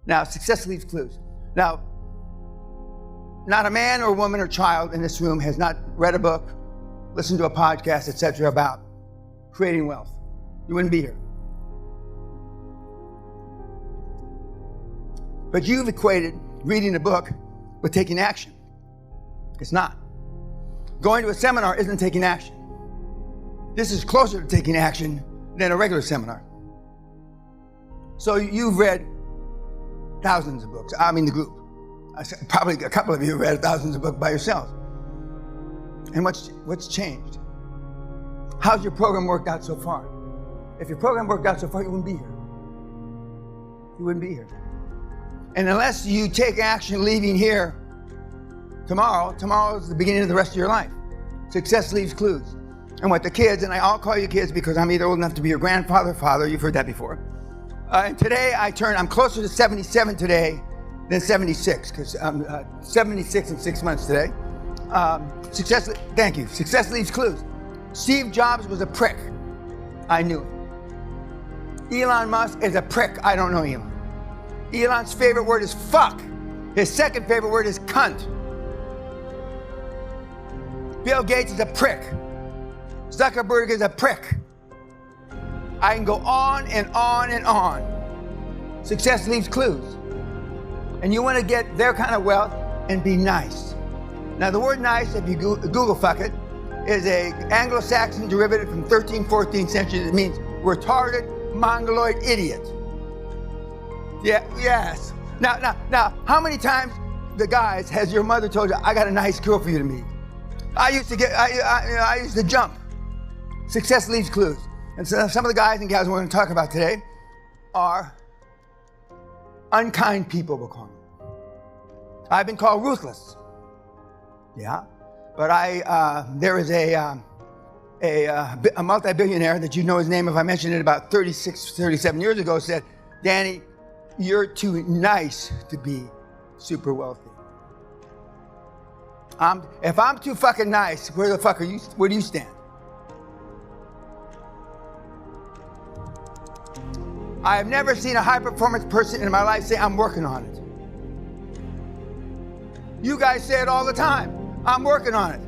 Now, success leaves clues. Now, not a man or woman or child in this room has not read a book, listened to a podcast, etc. about creating wealth. You wouldn't be here. But you've equated reading a book with taking action. It's not. Going to a seminar isn't taking action. This is closer to taking action than a regular seminar. So you've read thousands of books. I mean the group. Probably a couple of you have read thousands of books by yourself. And what's changed? How's your program worked out so far? If your program worked out so far, you wouldn't be here. You wouldn't be here. And unless you take action leaving here tomorrow is the beginning of the rest of your life. Success leaves clues. And what the kids, and I'll call you kids because I'm either old enough to be your grandfather or father, you've heard that before. And today I'm closer to 77 today than 76, because I'm 76 in 6 months today. Thank you. Success leaves clues. Steve Jobs was a prick. I knew it. Elon Musk is a prick. I don't know Elon. Elon's favorite word is fuck. His second favorite word is cunt. Bill Gates is a prick. Zuckerberg is a prick. I can go on and on and on. Success leaves clues. And you want to get their kind of wealth and be nice. Now the word nice, if you Google fuck it, is a Anglo-Saxon derivative from 13th, 14th century. It means retarded, mongoloid idiot. Yeah, yes. Now, how many times, the guys, has your mother told you, I got a nice girl for you to meet? I used to jump. Success leaves clues. And so some of the guys and gals we're going to talk about today are unkind people, we'll call them. I've been called ruthless. Yeah. But there is a multi-billionaire that you know his name, if I mentioned it about 36, 37 years ago, said, Danny, you're too nice to be super wealthy. If I'm too fucking nice, where the fuck are you? Where do you stand? I have never seen a high-performance person in my life say, I'm working on it. You guys say it all the time. I'm working on it.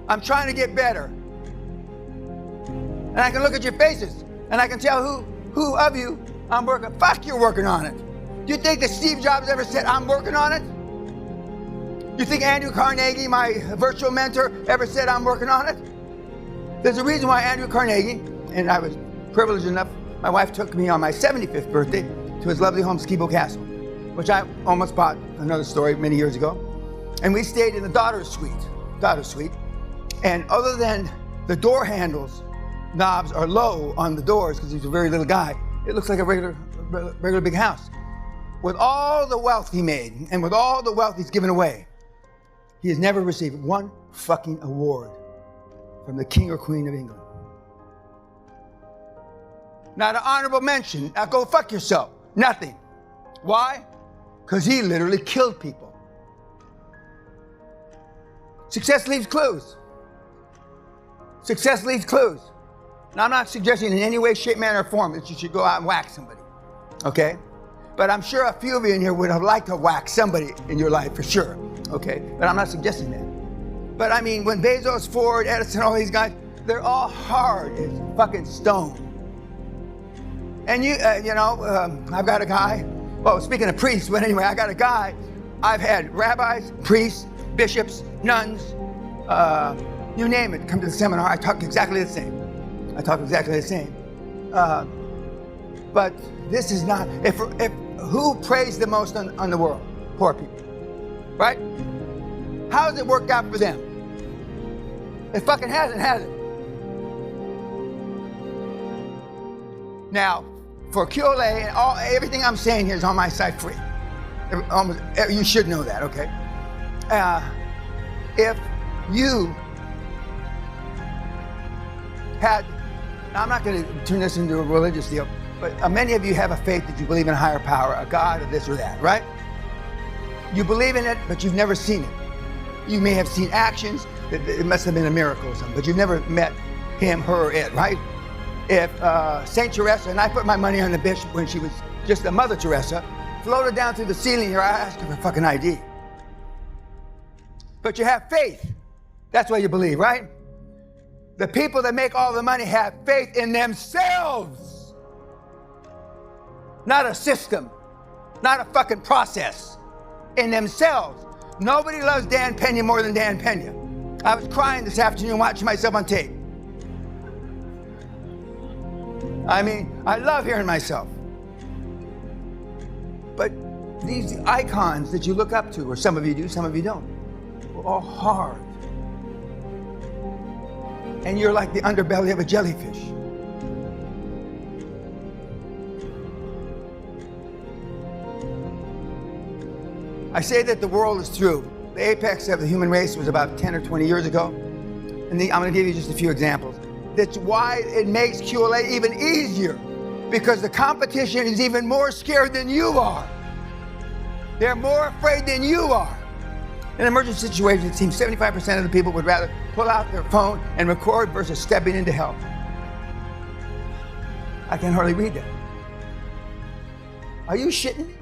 I'm trying to get better. And I can look at your faces, and I can tell who of you I'm working. Fuck, you're working on it. Do you think that Steve Jobs ever said, I'm working on it? You think Andrew Carnegie, my virtual mentor, ever said, I'm working on it? There's a reason why Andrew Carnegie, and I was privileged enough, my wife took me on my 75th birthday to his lovely home, Skibo Castle, which I almost bought, another story, many years ago. And we stayed in the daughter's suite. And other than the door handles, knobs are low on the doors because he's a very little guy, it looks like a regular big house. With all the wealth he made and with all the wealth he's given away, he has never received one fucking award from the King or Queen of England. Not an honorable mention. Now go fuck yourself. Nothing. Why? Because he literally killed people. Success leaves clues. Success leaves clues. Now, I'm not suggesting in any way, shape, manner, or form that you should go out and whack somebody, okay? But I'm sure a few of you in here would have liked to whack somebody in your life, for sure, okay? But I'm not suggesting that. But I mean, when Bezos, Ford, Edison, all these guys, they're all hard as fucking stone. And I've got a guy, well, speaking of priests, but anyway, I got a guy, I've had rabbis, priests, bishops, nuns, you name it, come to the seminar, I talk exactly the same. But this is not, if who prays the most on the world? Poor people, right? How does it work out for them? It fucking hasn't, has it? Now, for QLA, and everything I'm saying here is on my site free. You should know that, okay? If you had, now I'm not going to turn this into a religious deal, but many of you have a faith that you believe in a higher power, a God, or this or that, right? You believe in it, but you've never seen it. You may have seen actions, it must have been a miracle or something, but you've never met him, her, or it, right? If St. Teresa, and I put my money on the bishop when she was just a Mother Teresa, floated down through the ceiling here, I ask you for fucking ID. But you have faith. That's what you believe, right? The people that make all the money have faith in themselves. Not a system, not a fucking process. In themselves. Nobody loves Dan Pena more than Dan Pena. I was crying this afternoon watching myself on tape. I mean, I love hearing myself. But these icons that you look up to, or some of you do, some of you don't, are all hard. And you're like the underbelly of a jellyfish. I say that the world is through. The apex of the human race was about 10 or 20 years ago. And I'm going to give you just a few examples. That's why it makes QLA even easier, because the competition is even more scared than you are. They're more afraid than you are. In emergency situations, it seems 75% of the people would rather pull out their phone and record versus stepping in to help. I can hardly read that. Are you shitting me?